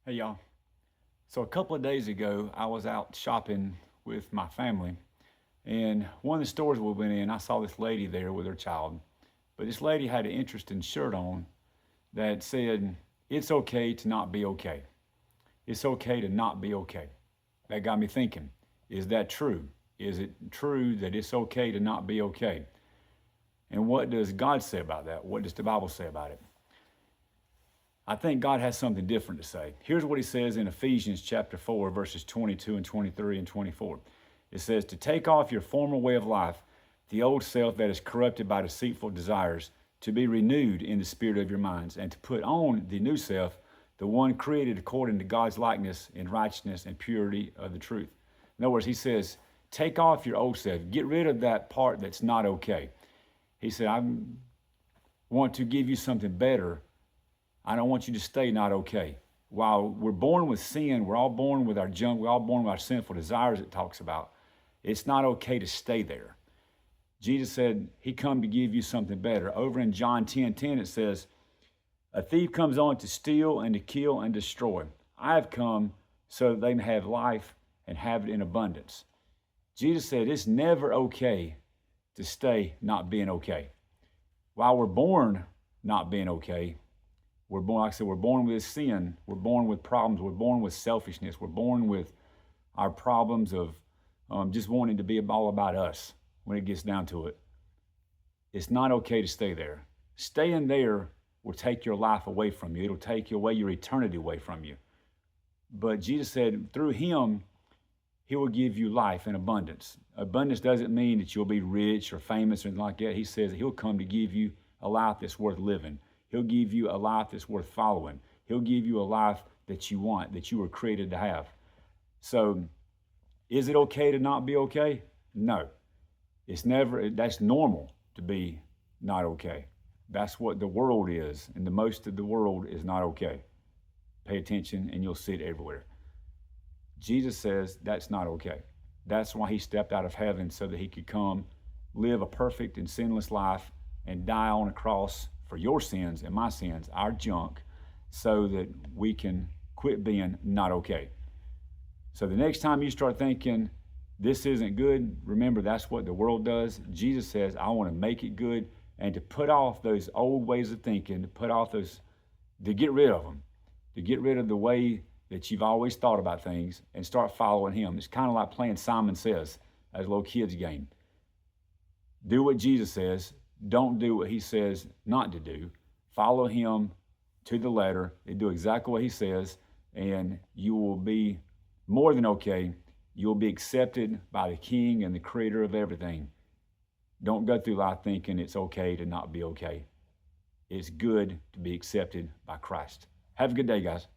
Hey y'all. So a couple of days ago, I was out shopping with my family, and one of the stores we went in, I saw this lady there with her child. But this lady had an interesting shirt on that said, "It's okay to not be okay. It's okay to not be okay." That got me thinking, is that true? Is it true that it's okay to not be okay? And what does God say about that? What does the Bible say about it? I think God has something different to say. Here's what he says in Ephesians chapter 4, verses 22 and 23 and 24. It says, "To take off your former way of life, the old self that is corrupted by deceitful desires, to be renewed in the spirit of your minds, and to put on the new self, the one created according to God's likeness in righteousness and purity of the truth." In other words, he says, take off your old self. Get rid of that part that's not okay. He said, I want to give you something better. I don't want you to stay not okay. While we're born with sin, we're all born with our junk, we're all born with our sinful desires, it talks about. It's not okay to stay there. Jesus said he come to give you something better. Over in John 10:10, it says, "A thief comes on to steal and to kill and destroy. I have come so that they may have life and have it in abundance." Jesus said it's never okay to stay not being okay. While we're born not being okay, we're born, like I said, we're born with sin. We're born with problems. We're born with selfishness. We're born with our problems of just wanting to be all about us when it gets down to it. It's not okay to stay there. Staying there will take your life away from you. It'll take away your eternity away from you. But Jesus said through him, he will give you life in abundance. Abundance doesn't mean that you'll be rich or famous or anything like that. He says that he'll come to give you a life that's worth living. He'll give you a life that's worth following. He'll give you a life that you want, that you were created to have. So, is it okay to not be okay? No. It's never, that's normal to be not okay. That's what the world is, and the most of the world is not okay. Pay attention and you'll see it everywhere. Jesus says that's not okay. That's why he stepped out of heaven so that he could come, live a perfect and sinless life, and die on a cross for your sins and my sins, our junk, so that we can quit being not okay. So the next time you start thinking, this isn't good, remember that's what the world does. Jesus says, I want to make it good, and to put off those old ways of thinking, to put off those, to get rid of them, to get rid of the way that you've always thought about things and start following him. It's kind of like playing Simon Says as a little kid's game. Do what Jesus says. Don't do what he says not to do. Follow him to the letter and do exactly what he says, and you will be more than okay. You'll be accepted by the King and the creator of everything. Don't go through life thinking it's okay to not be okay. It's good to be accepted by Christ. Have a good day, guys.